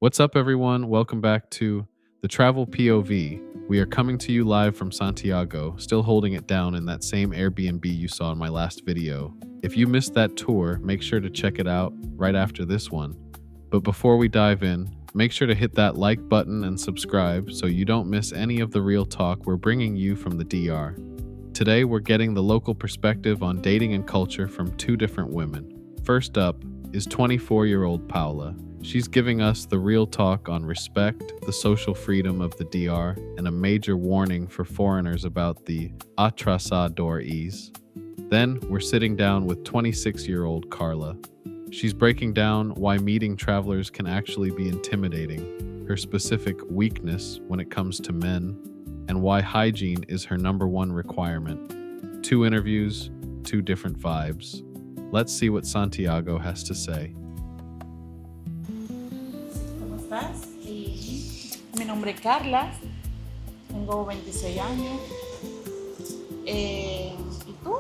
What's up, everyone? Welcome back to the Travel POV. We are coming to you live from Santiago, still holding it down in that same Airbnb you saw in my last video. If you missed that tour, make sure to check it out right after this one. But before we dive in, make sure to hit that like button and subscribe so you don't miss any of the real talk we're bringing you from the DR. Today, we're getting the local perspective on dating and culture from two different women. First up is 24-year-old Paola. She's giving us the real talk on respect, the social freedom of the DR, and a major warning for foreigners about the Atrasadores. Then we're sitting down with 26-year-old Karla. She's breaking down why meeting travelers can actually be intimidating, her specific weakness when it comes to men, and why hygiene is her #1 requirement. 2 interviews, 2 different vibes. Let's see what Santiago has to say. ¿Cómo estás? Mi nombre es Karla, tengo 26 años. ¿Y tú?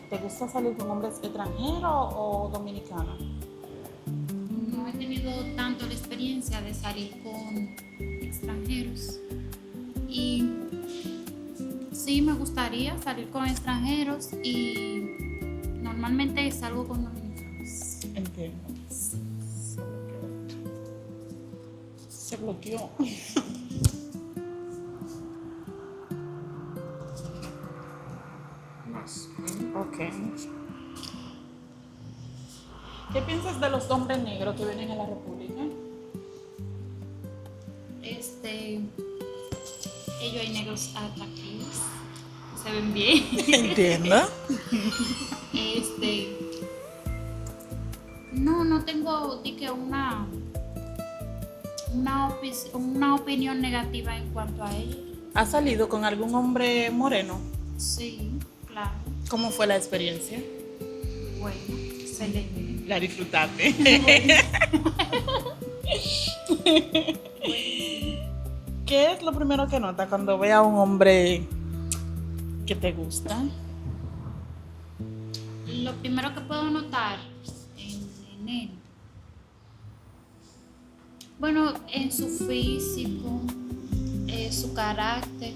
¿Te gusta salir con hombres extranjeros o dominicanos? No he tenido tanto la experiencia de salir con extranjeros y sí me gustaría salir con extranjeros y normalmente salgo con dominicanos. Entiendo. Se bloqueó. Ok. ¿Qué piensas de los hombres negros que vienen a la República? Ellos hay negros atractivos, se ven bien. Entiendo. No tengo una opinión negativa en cuanto a ellos. ¿Has salido con algún hombre moreno? Sí, claro. ¿Cómo fue la experiencia? Bueno, excelente. La disfrutaste. ¿Qué es lo primero que notas cuando ve a un hombre que te gusta? Lo primero que puedo notar en él, bueno, en su físico, su carácter,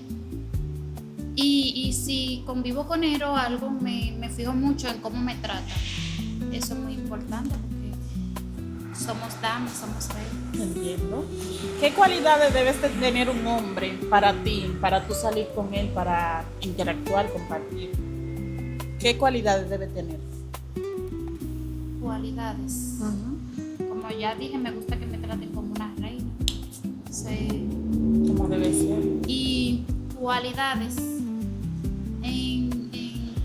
y si convivo con él o algo, me fijo mucho en cómo me trata. Eso es muy importante porque somos damas, somos reyes. Entiendo. ¿Qué cualidades debes de tener un hombre para ti, para tú salir con él, para interactuar, compartir? ¿Qué cualidades debe tener? Cualidades. Como ya dije, me gusta que me traten como una reina. Sí. Como debe ser. Y cualidades en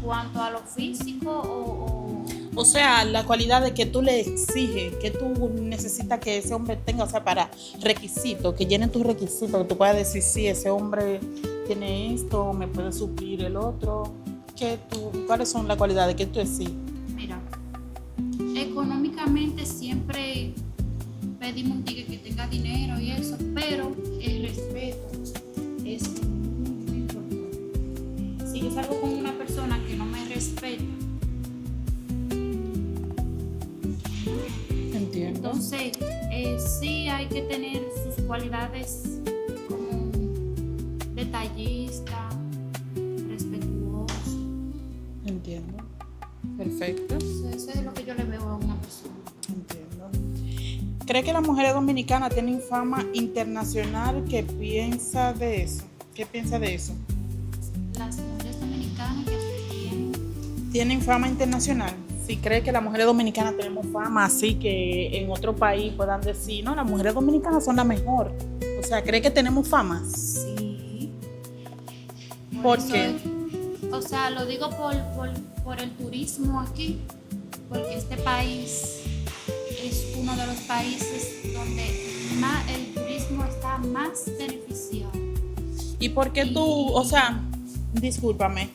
cuanto a lo físico O sea, la cualidad de que tú le exiges, que tú necesitas que ese hombre tenga, o sea, para requisitos, que llenen tus requisitos, que tú puedas decir, sí, ese hombre tiene esto, me puede suplir el otro. ¿Cuáles son las cualidades que tú exiges? Mira, económicamente siempre pedimos un tigre que tenga dinero y eso, pero el respeto es muy importante. Si yo salgo con una persona que no me respeta, Entiendo. entonces sí hay que tener sus cualidades como detallista, respetuoso. Entiendo. Perfecto. Eso es lo que yo le veo a una persona. Entiendo. ¿Cree que las mujeres dominicanas tienen fama internacional? ¿Qué piensa de eso? ¿Qué piensa de eso? Las mujeres dominicanas que ¿Tienen fama internacional? Si cree que las mujeres dominicanas tenemos fama, así que en otro país puedan decir, no, las mujeres dominicanas son las mejor. O sea, ¿cree que tenemos fama? sí. ¿Por eso qué? O sea, lo digo por el turismo aquí, porque este país es uno de los países donde el turismo está más beneficiado. ¿Y por qué tú, o sea, discúlpame,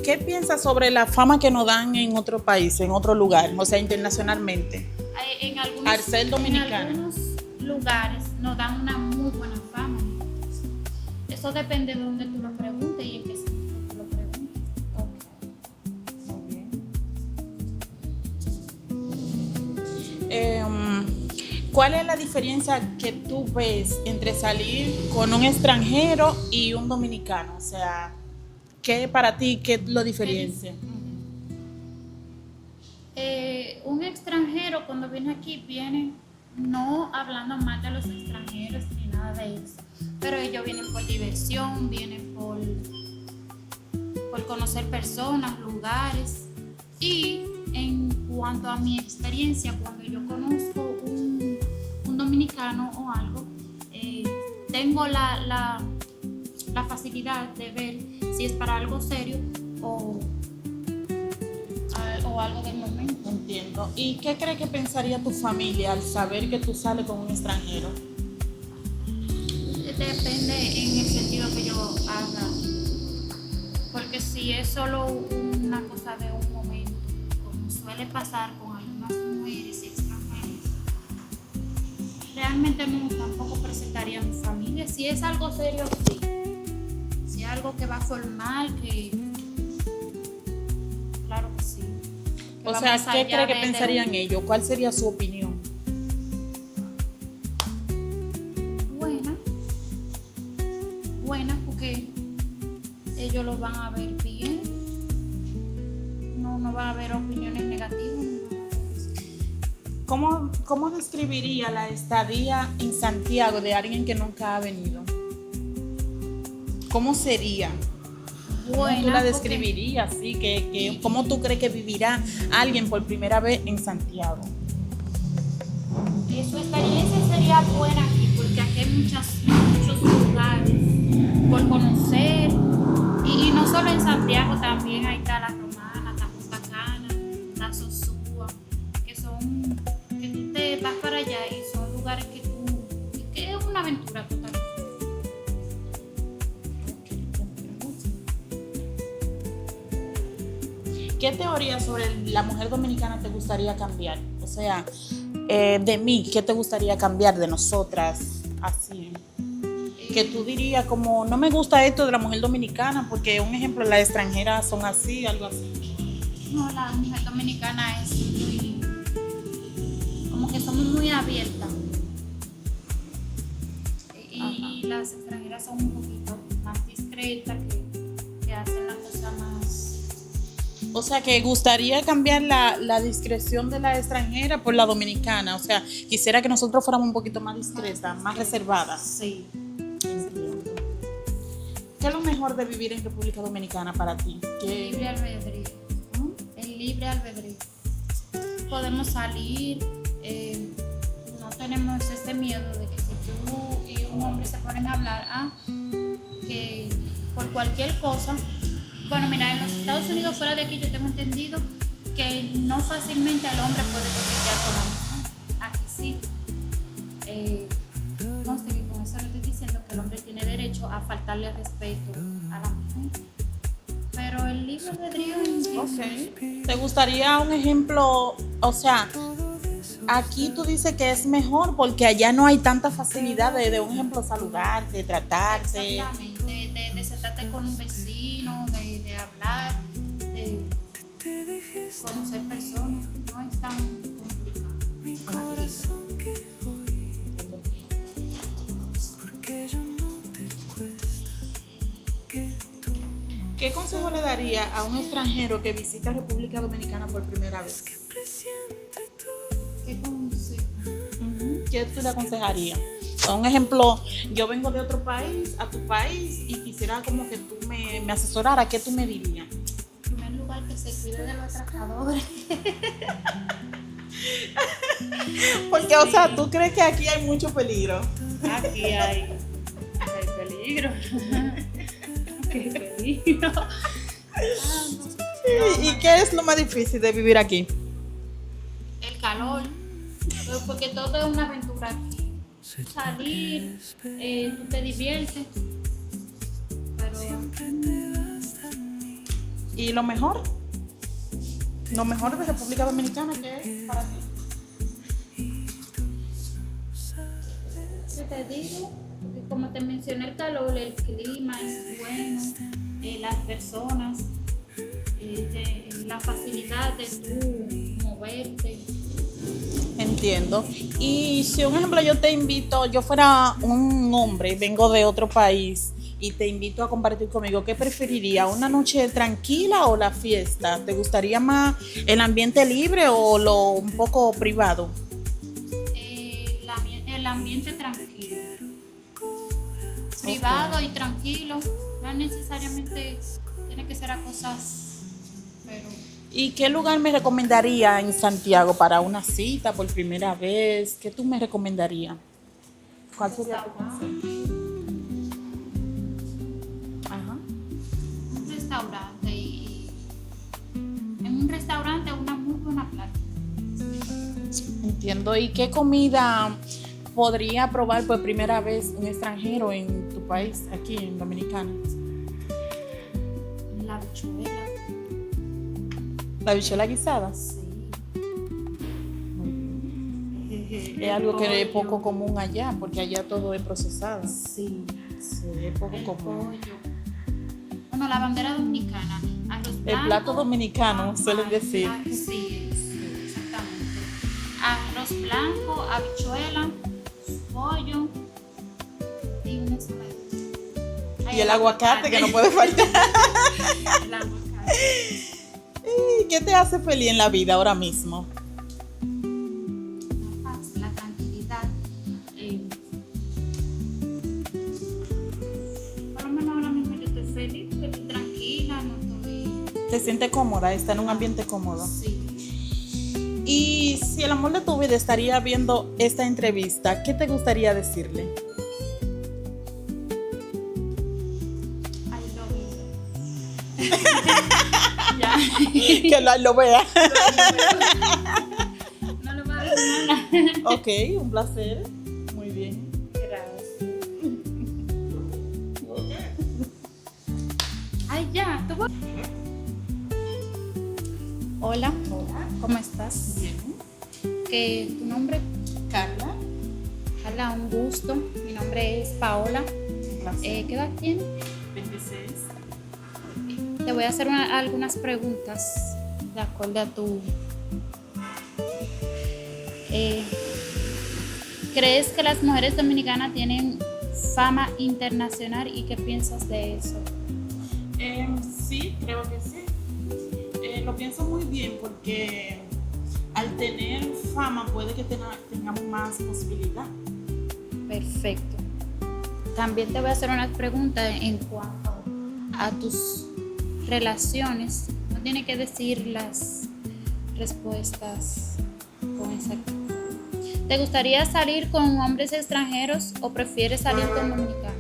qué piensas sobre la fama que nos dan en otro país, en otro lugar, o sea, internacionalmente? Al ser dominicano. En algunos lugares nos dan una muy buena fama. Eso depende de donde tú lo preguntes y en qué sitio tú lo preguntes. Muy bien. ¿Cuál es la diferencia que tú ves entre salir con un extranjero y un dominicano? O sea, ¿qué para ti, qué lo diferencia? Un extranjero cuando viene aquí viene no hablando mal de los extranjeros ni nada de eso, pero ellos vienen por diversión, vienen por conocer personas, lugares. Y en cuanto a mi experiencia, cuando yo conozco un dominicano o algo, tengo la facilidad de ver si es para algo serio o algo del momento. Entiendo. ¿Y qué crees que pensaría tu familia al saber que tú sales con un extranjero? Depende en el sentido que yo haga, porque si es solo una cosa de un momento, como suele pasar con algunas mujeres y extranjeras, realmente no tampoco presentaría a mi familia. Si es algo serio, sí. Si es algo que va a formar, que claro que sí. Que O va sea, más ¿qué allá cree que de pensarían ellos? ¿Cuál sería su opinión? buena, porque ellos lo van a ver bien. No van a haber opiniones negativas. ¿Cómo describiría la estadía en Santiago de alguien que nunca ha venido? ¿Cómo sería? ¿Cómo tú la describirías? Sí, ¿cómo tú crees que vivirá alguien por primera vez en Santiago? Su experiencia sería buena aquí, porque aquí hay muchos lugares por conocer. Y no solo en Santiago, también hay está La Romana, está Punta Cana, está Sosúa, que tú te vas para allá y son lugares que es una aventura totalmente. ¿Qué teoría sobre la mujer dominicana te gustaría cambiar? O sea, de mí, ¿qué te gustaría cambiar de nosotras? Así. Que tú dirías como, no me gusta esto de la mujer dominicana, porque un ejemplo, las extranjeras son así, algo así. No, la mujer dominicana es muy, como que somos muy abiertas. Y las extranjeras son un poquito más discretas, que hacen la cosa más. O sea, que gustaría cambiar la discreción de la extranjera por la dominicana. O sea, quisiera que nosotros fuéramos un poquito más discretas, más reservadas. Sí. ¿Qué es lo mejor de vivir en República Dominicana para ti? El libre albedrío. El libre albedrío. Podemos salir, no tenemos ese miedo de que si tú y un hombre se ponen a hablar, que por cualquier cosa. Bueno, mira, en los Estados Unidos, fuera de aquí, yo tengo entendido que no fácilmente el hombre puede coquetear con la mujer. Aquí sí. No sé, que con eso le estoy diciendo que el hombre tiene derecho a faltarle respeto a la mujer. Pero el libre albedrío. Okay. ¿Te gustaría un ejemplo? O sea, aquí tú dices que es mejor porque allá no hay tanta facilidad de un ejemplo, saludarte, tratarte. Exactamente, de sentarte con un vecino, de hablar, de conocer personas. No es tan complicado. ¿Qué consejo le daría a un extranjero que visita República Dominicana por primera vez? ¿Qué consejo? ¿Qué tú le aconsejarías? Un ejemplo, yo vengo de otro país a tu país y quisiera como que tú me asesoraras. ¿Qué tú me dirías? En primer lugar, que se cuide de los atrasadores. Porque, o sea, ¿tú crees que aquí hay mucho peligro? Aquí hay peligro. Qué peligro. ¿Y qué es lo más difícil de vivir aquí? El calor. Porque todo es una aventura aquí. Salir, tú te diviertes. Pero. ¿Y lo mejor? Lo mejor de República Dominicana, ¿qué es para ti? ¿Qué te digo? Como te mencioné, el calor, el clima es bueno, las personas, la facilidad de tú moverte. Entiendo. Y si, un ejemplo, yo te invito, yo fuera un hombre, vengo de otro país y te invito a compartir conmigo, ¿qué preferiría? ¿Una noche tranquila o la fiesta? ¿Te gustaría más el ambiente libre o lo un poco privado? El ambiente tranquilo. Privado y tranquilo. No necesariamente tiene que ser a cosas, pero... ¿Y qué lugar me recomendaría en Santiago para una cita por primera vez? ¿Qué tú me recomendarías? ¿Cuál sería tu consejo? Ajá. Un restaurante y en un restaurante una muy buena plata. Entiendo. ¿Y qué comida podría probar por primera vez un extranjero en tu país, aquí en Dominicana? La habichuela. ¿La habichuela guisada? Sí. Es algo que es poco común allá, porque allá todo es procesado. Sí. Sí, es poco El común. pollo. Bueno, la bandera dominicana. Arroz El blanco. plato dominicano, suelen decir. Sí, exactamente. Arroz blanco, habichuela, pollo y una ensalada. Y el aguacate, que no puede faltar. El aguacate. ¿Y qué te hace feliz en la vida ahora mismo? La paz, la tranquilidad. Por lo menos ahora mismo yo estoy feliz, estoy tranquila, no estoy... ¿Te sientes cómoda? ¿Está en un ambiente cómodo? Sí. Y si el amor de tu vida estaría viendo esta entrevista, ¿qué te gustaría decirle? I love you. Ya. Que lo vea. No lo va a decir nada. Ok, un placer. Muy bien. Gracias. Ay, ya, ¿tú vas? Hola. Hola. ¿Cómo estás? Bien. ¿Tu nombre? Karla. Hola, un gusto. Mi nombre es Paola. Un placer. ¿Qué edad tienes? 26. Te voy a hacer algunas preguntas de acuerdo a tu... ¿Crees que las mujeres dominicanas tienen fama internacional y qué piensas de eso? Sí, creo que sí. Lo pienso muy bien porque al tener fama puede que tengamos más posibilidad. Perfecto. También te voy a hacer unas preguntas en cuanto a tus relaciones. No tienes que decir las respuestas con exactitud. ¿Te gustaría salir con hombres extranjeros o prefieres salir con dominicanos?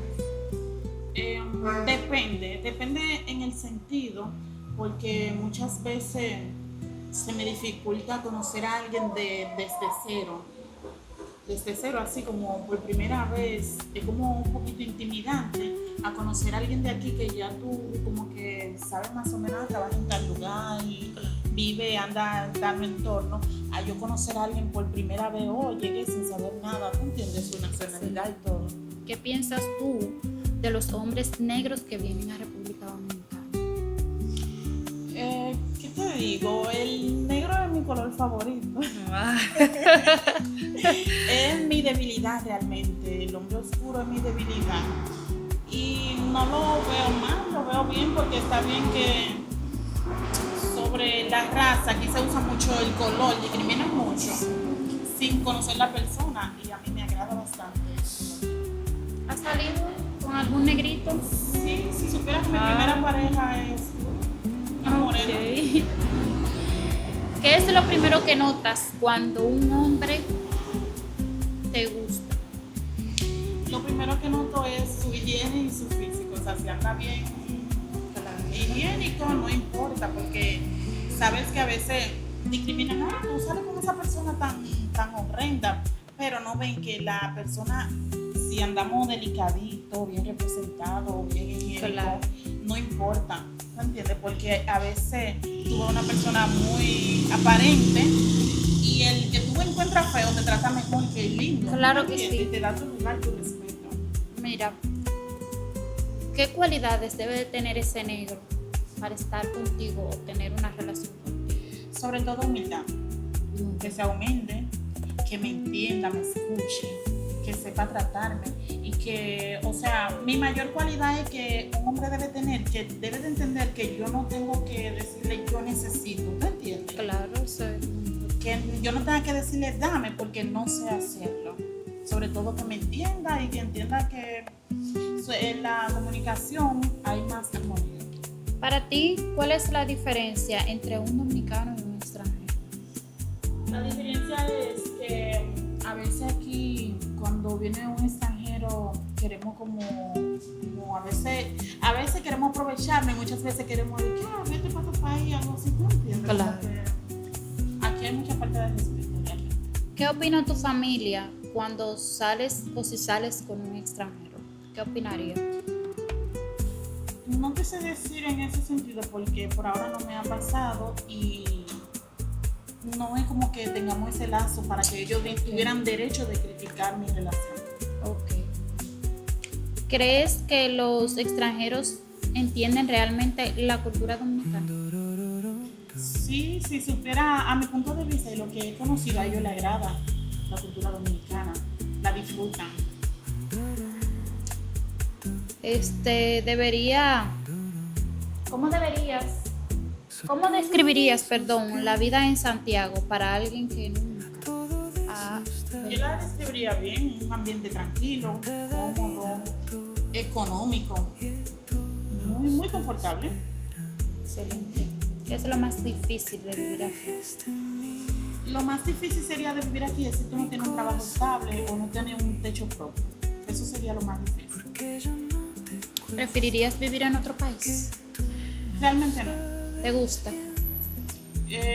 Depende en el sentido, porque muchas veces se me dificulta conocer a alguien desde cero, así como por primera vez. Es como un poquito intimidante a conocer a alguien de aquí que ya tú como que sabes más o menos, trabaja en tal lugar y vive, anda en tal entorno, a yo conocer a alguien por primera vez, llegué sin saber nada, ¿tú entiendes? Su nacionalidad y todo. ¿Qué piensas tú de los hombres negros que vienen a República Dominicana? ¿Qué te digo? El negro es mi color favorito. Es mi debilidad realmente. El hombre oscuro es mi debilidad. Y no lo veo mal, lo veo bien porque está bien que sobre la raza aquí se usa mucho el color, discriminan mucho sin conocer la persona y a mí me agrada bastante. ¿Has salido con algún negrito? Sí, si supieras que mi primera pareja es una morena. Okay. ¿Qué es lo primero que notas cuando un hombre te gusta? Lo primero que noto es su higiene y su físico, o sea, si anda bien higiénico, no importa, porque sabes que a veces discriminan, tú sales con esa persona tan horrenda, pero no ven que la persona, si andamos delicadito, bien representado, bien higiénico, Claro. no importa, ¿me entiendes? Porque a veces tú ves una persona muy aparente y el que tú encuentras feo te trata mejor que el lindo. Claro ¿me que entiendes? sí. Y te da tu lugar, tu respeto. Mira, ¿qué cualidades debe de tener ese negro para estar contigo o tener una relación contigo? Sobre todo humildad, que sea humilde, que me entienda, me escuche, que sepa tratarme y que, o sea, mi mayor cualidad es que un hombre debe tener, que debe de entender que yo no tengo que decirle yo necesito, ¿te entiendes? Claro, sí. Que yo no tenga que decirle dame porque no sé hacerlo. Sobre todo que me entienda y que entienda que en la comunicación hay más armonía. Para ti, ¿cuál es la diferencia entre un dominicano y un extranjero? La diferencia es que a veces aquí cuando viene un extranjero queremos como a veces queremos aprovecharnos y muchas veces queremos decir, vete para tu país, algo así, ¿tú entiendes? Claro. Aquí hay mucha falta de respeto realmente. ¿Qué opina tu familia cuando sales o si sales con un extranjero? ¿Qué opinaría? No te sé decir en ese sentido porque por ahora no me ha pasado y no es como que tengamos ese lazo para que ellos tuvieran derecho de criticar mi relación. Ok. ¿Crees que los extranjeros entienden realmente la cultura dominicana? Sí, si supiera a mi punto de vista y lo que he conocido, a ellos les agrada la cultura dominicana, la disfrutan. ¿Cómo describirías, la vida en Santiago para alguien que nunca ha Yo la describiría bien, un ambiente tranquilo, cómodo, económico, muy, muy confortable. Excelente. ¿Qué es lo más difícil de vivir aquí? Lo más difícil sería de vivir aquí es si tú no tienes un trabajo estable o no tienes un techo propio. Eso sería lo más difícil. ¿Preferirías vivir en otro país? Realmente no. ¿Te gusta?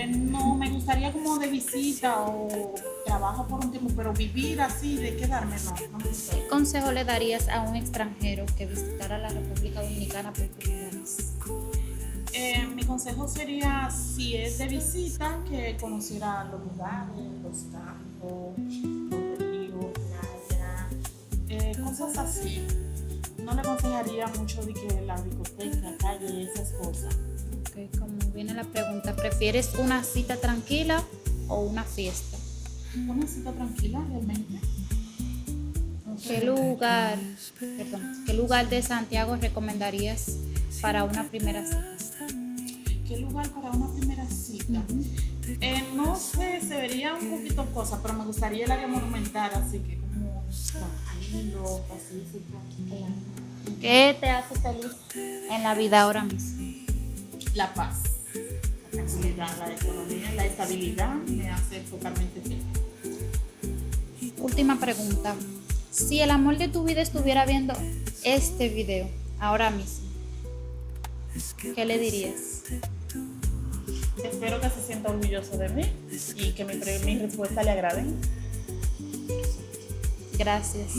No, me gustaría como de visita o trabajo por un tiempo, pero vivir así, de quedarme, no me gusta. ¿Qué consejo le darías a un extranjero que visitara la República Dominicana por primera vez? Mi consejo sería, si es de visita, que conociera los lugares, los campos, los ríos, playa, cosas así. No le aconsejaría mucho de que la discoteca, la calle, esas cosas. Ok, como viene la pregunta, ¿prefieres una cita tranquila o una fiesta? Una cita tranquila, realmente. ¿Qué lugar de Santiago recomendarías para una primera cita? ¿Qué lugar para una primera cita? No sé, se vería un poquito cosa, pero me gustaría el área monumental, así que como tranquilo, pacífico. ¿Qué te hace feliz en la vida ahora mismo? La paz, la tranquilidad, la economía, la estabilidad me hace totalmente feliz. Última pregunta. Si el amor de tu vida estuviera viendo este video ahora mismo, ¿qué le dirías? Espero que se sienta orgulloso de mí y que mi respuesta le agrade. Gracias.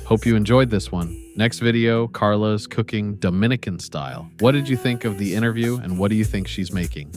Hope you enjoyed this one. Next video, Karla's cooking Dominican style. What did you think of the interview and what do you think she's making?